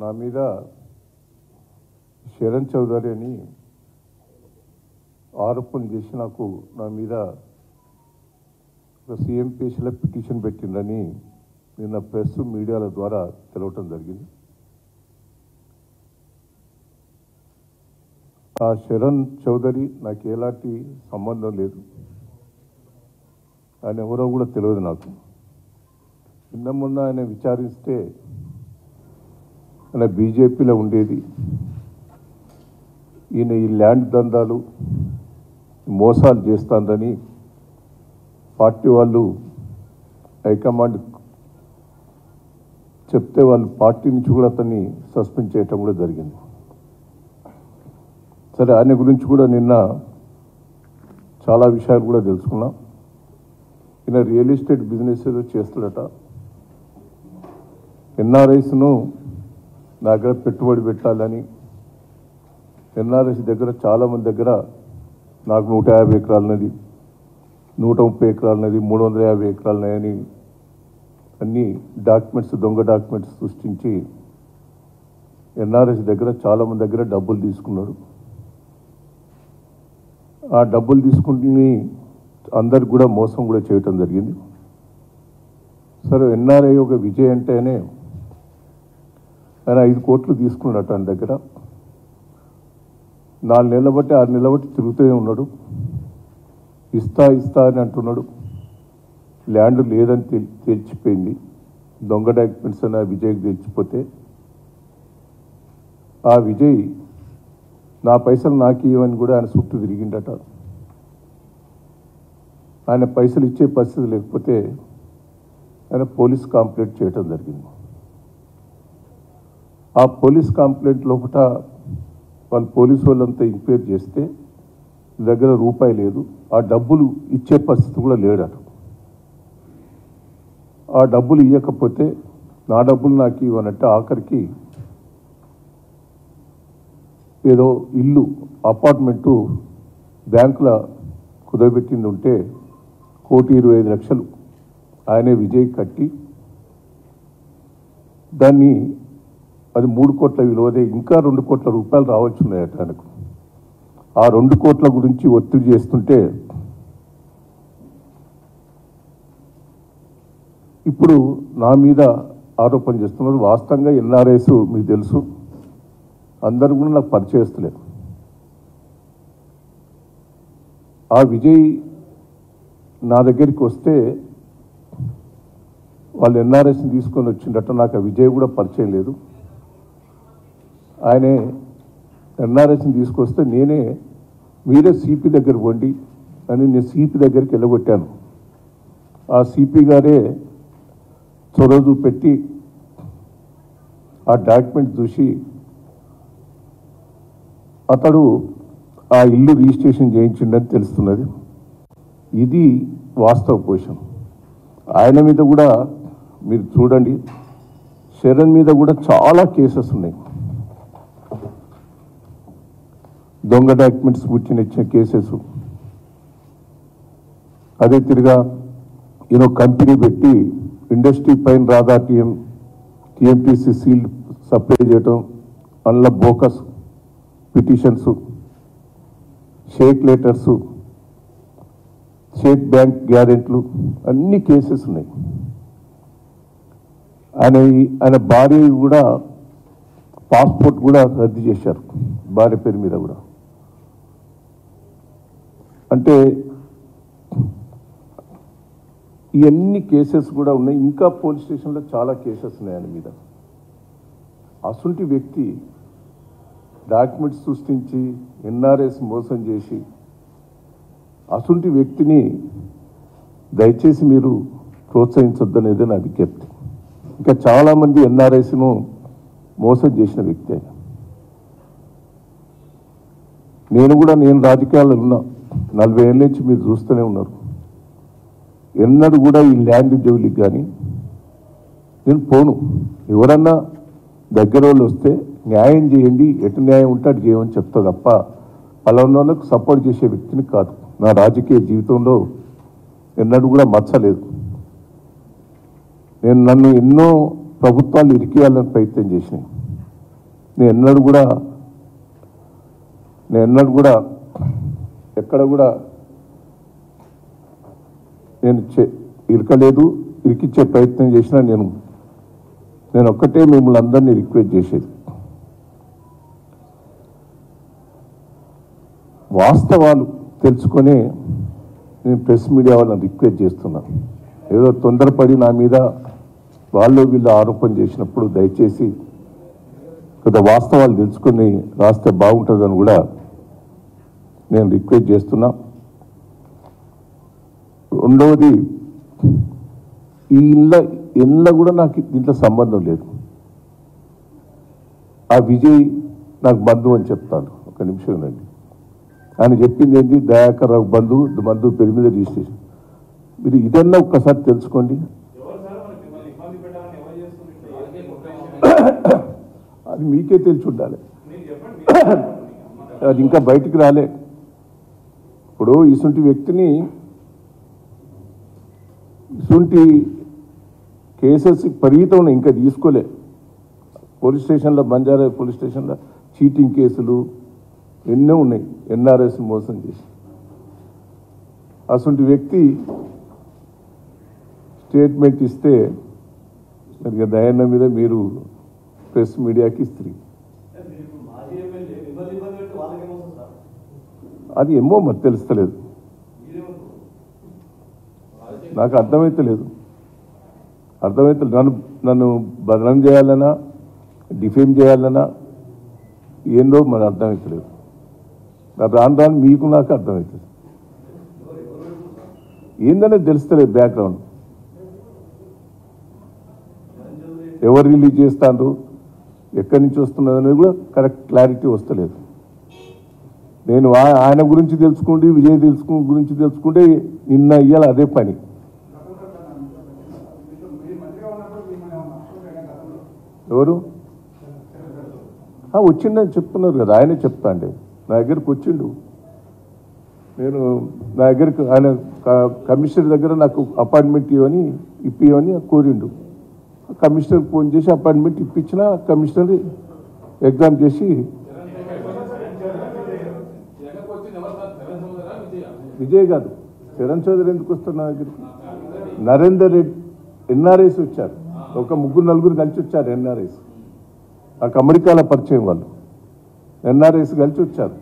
నా మీద శరణ్ చౌదరి అని ఆరోపణ చేసి నా మీద ఒక సిఎంపిఎస్లో పిటిషన్ పెట్టిందని నిన్న ప్రెస్ మీడియాల ద్వారా తెలవటం జరిగింది. ఆ శరణ్ చౌదరి నాకు ఎలాంటి సంబంధం లేదు, ఆయన ఎవరో కూడా తెలియదు నాకు. మొన్న ఆయన విచారిస్తే ఆయన బీజేపీలో ఉండేది, ఈయన ఈ ల్యాండ్ దందాలు మోసాలు చేస్తానని పార్టీ వాళ్ళు హైకమాండ్ చెప్తే వాళ్ళు పార్టీ నుంచి కూడా అతన్ని సస్పెండ్ చేయటం కూడా జరిగింది. సరే, ఆయన గురించి కూడా నిన్న చాలా విషయాలు కూడా తెలుసుకున్నాం. ఈయన రియల్ ఎస్టేట్ బిజినెస్ ఏదో చేస్తాడట. ఎన్ఆర్ఐస్ను నా దగ్గర పెట్టుబడి పెట్టాలని, ఎన్ఆర్ఐస్ దగ్గర చాలామంది దగ్గర నాకు 150 ఎకరాలన్నది, 130 ఎకరాలన్నది, 350 ఎకరాలన్నాయని అన్ని డాక్యుమెంట్స్, దొంగ డాక్యుమెంట్స్ సృష్టించి ఎన్ఆర్ఐస్ దగ్గర చాలామంది దగ్గర డబ్బులు తీసుకున్నాడు. ఆ డబ్బులు తీసుకుని అందరికి కూడా మోసం కూడా చేయటం జరిగింది. సరే, ఎన్ఆర్ఐ ఒక విజయ్ అంటేనే ఆయన 5 కోట్లు తీసుకున్నాడట ఆయన దగ్గర. 4 నెలల బట్టి 6 నెలల బట్టి తిరుగుతూనే ఉన్నాడు. ఇస్తా అని అంటున్నాడు. ల్యాండ్ లేదని తేల్చిపోయింది. దొంగ డాక్యుమెంట్స్ అని ఆ విజయ్కి తెలిసిపోతే ఆ విజయ్ నా పైసలు నాకు ఇవ్వని కూడా ఆయన చుట్టూ తిరిగిండట. ఆయన పైసలు ఇచ్చే పరిస్థితి లేకపోతే ఆయన పోలీస్ కంప్లైంట్ చేయటం జరిగింది. ఆ పోలీస్ కంప్లైంట్ లోపల వాళ్ళు పోలీసు వాళ్ళంతా ఎంక్వైరీ చేస్తే దగ్గర రూపాయి లేదు, ఆ డబ్బులు ఇచ్చే పరిస్థితి కూడా లేడట. ఆ డబ్బులు ఇవ్వకపోతే నా డబ్బులు నాకు ఇవ్వనంటే ఆఖరికి ఏదో ఇల్లు అపార్ట్మెంటు బ్యాంకులో కుదరబెట్టింది ఉంటే 1,25,00,000 ఆయనే విజయ్ కట్టి దాన్ని అది 3 కోట్ల విలువదే, ఇంకా 2 కోట్ల రూపాయలు రావచ్చు ఉన్నాయట ఆయనకు. ఆ 2 కోట్ల గురించి ఒత్తిడి చేస్తుంటే ఇప్పుడు నా మీద ఆరోపణ చేస్తున్నారు. వాస్తవంగా ఎన్ఆర్ఐస్ మీకు తెలుసు, అందరూ కూడా నాకు పరిచయస్తులే. ఆ విజయ్ నా దగ్గరికి వస్తే వాళ్ళు ఎన్ఆర్ఐస్ని తీసుకొని వచ్చిండట. నాకు ఆ విజయ్ కూడా పరిచయం లేదు. ఆయనే ఎన్ఆర్ఐస్ని తీసుకొస్తే మీరే సిపి దగ్గర పోండి అని నేను సిపి దగ్గరికి వెళ్ళగొట్టాను. ఆ సిపి గారే చొరవ చూపెట్టి ఆ డాక్యుమెంట్ చూసి అతడు ఆ ఇల్లు రిజిస్ట్రేషన్ చేయించిండని తెలుస్తున్నది. ఇది వాస్తవ పొజిషన్. ఆయన మీద కూడా మీరు చూడండి, శరణ్ మీద కూడా చాలా కేసెస్ ఉన్నాయి. దొంగ డాక్యుమెంట్స్ పుట్టిన కేసెస్. అదే తిరిగా ఈయన కంపెనీ పెట్టి ఇండస్ట్రీ పైన రాధా టీఎంటీసీ సీల్ సప్లై చేయటం, అందులో బోకస్ పిటిషన్స్, షేక్ లెటర్స్, స్టేట్ బ్యాంక్ గ్యారెంట్లు, అన్ని కేసెస్ ఉన్నాయి. ఆయన భార్య కూడా పాస్పోర్ట్ కూడా రద్దు చేశారు, భార్య పేరు మీద కూడా. అంటే ఇవన్నీ కేసెస్ కూడా ఉన్నాయి. ఇంకా పోలీస్ స్టేషన్లో చాలా కేసెస్ ఉన్నాయి ఆయన మీద. అసంటి వ్యక్తి డాక్యుమెంట్స్ సృష్టించి ఎన్ఆర్ఎస్ మోసం చేసి అసంటి వ్యక్తిని దయచేసి మీరు ప్రోత్సహించొద్దనేది నా విజ్ఞప్తి. ఇంకా చాలామంది ఎన్ఆర్ఐస్ను మోసం చేసిన వ్యక్తి ఆయన. నేను రాజకీయాల్లో ఉన్నా, 40 ఏళ్ళ నుంచి మీరు చూస్తూనే ఉన్నారు. ఎన్నడూ కూడా ఈ ల్యాండ్ జోలికి కానీ నేను పోను. ఎవరన్నా దగ్గర వాళ్ళు వస్తే న్యాయం చేయండి, ఎటు న్యాయం ఉంటే అటు చేయమని చెప్తా తప్ప పలానాలకు సపోర్ట్ చేసే వ్యక్తిని కాదు. నా రాజకీయ జీవితంలో ఎన్నడూ కూడా మచ్చలేదు. నన్ను ఎన్నో ప్రభుత్వాలు ఇరికేయాలని ప్రయత్నం చేసినాయి. నేను ఎన్నడూ కూడా ఎక్కడ కూడా నేను ఇరకలేదు, ఇరికిచ్చే ప్రయత్నం చేసినా నేను ఒక్కటే మిమ్మల్ని అందరినీ రిక్వెస్ట్ చేసేది, వాస్తవాలు తెలుసుకొని నేను ప్రెస్ మీడియా వాళ్ళని రిక్వెస్ట్ చేస్తున్నాను. ఏదో తొందరపడి నా మీద వీళ్ళు ఆరోపణ చేసినప్పుడు దయచేసి కొంత వాస్తవాలు తెలుసుకొని రాస్తే బాగుంటుందని కూడా నేను రిక్వెస్ట్ చేస్తున్నా. రెండవది, ఈ ఇళ్ళ కూడా నాకు దీంట్లో సంబంధం లేదు. ఆ విజయ్ నాకు బంధువు అని చెప్తాను. ఒక నిమిషం రండి. ఆయన చెప్పింది ఏంటి, దయాకర్ రావు బంధువు పేరు మీద రిజిస్ట్రేషన్. మీరు ఇదన్నా ఒక్కసారి తెలుసుకోండి. అది మీకే తెలిసి ఉండాలి, అది ఇంకా బయటికి రాలే. ఇప్పుడు ఇటువంటి వ్యక్తిని ఇటువంటి కేసెస్ పరిమితం ఇంకా తీసుకోలే. పోలీస్ స్టేషన్లో, బంజారా పోలీస్ స్టేషన్లో చీటింగ్ కేసులు ఎన్నో ఉన్నాయి, ఎన్ఆర్ఎస్ మోసం చేసి. అటువంటి వ్యక్తి స్టేట్మెంట్ ఇస్తే మరి దయాన్న మీద మీరు ప్రెస్ మీడియాకి ఇస్త్రీ. అది ఏమో మరి తెలుస్తలేదు, నాకు అర్థమైతలేదు. నన్ను బదనం చేయాలన్నా, డిఫేమ్ చేయాలన్నా ఏందో మరి అర్థమవుతలేదు. రాను మీకు నాకు అర్థమవుతుంది, ఏందనేది తెలుస్తలేదు. బ్యాక్గ్రౌండ్ ఎవరు రిలీజ్ చేస్తాను, ఎక్కడి నుంచి వస్తున్నది అనేది కూడా కరెక్ట్ క్లారిటీ వస్తలేదు. నేను ఆయన గురించి తెలుసుకుంటే, విజయ్ గురించి తెలుసుకుంటే నిన్న ఇయ్యాలి అదే పని. ఎవరు వచ్చిండని చెప్తున్నారు కదా, ఆయనే చెప్తా అండి. నా దగ్గరకు వచ్చిండు, నా దగ్గరకు ఆయన కమిషనర్ దగ్గర నాకు అపాయింట్మెంట్ ఇప్పియమని కోరిండు. కమిషనర్కి ఫోన్ చేసి అపాయింట్మెంట్ ఇప్పించిన, కమిషనర్ ఎగ్జామ్ చేసి విజయ్ కాదు, చరణ్ చౌదరి ఎందుకు వస్తారు నా దగ్గరికి? నరేందర్ రెడ్డి ఎన్ఆర్ఐస్ వచ్చారు, ఒక 3-4 కలిసి వచ్చారు. ఎన్ఆర్ఐస్ నాకు అమెరికాలో పరిచయం, వాళ్ళు ఎన్ఆర్ఐస్ కలిసి వచ్చారు.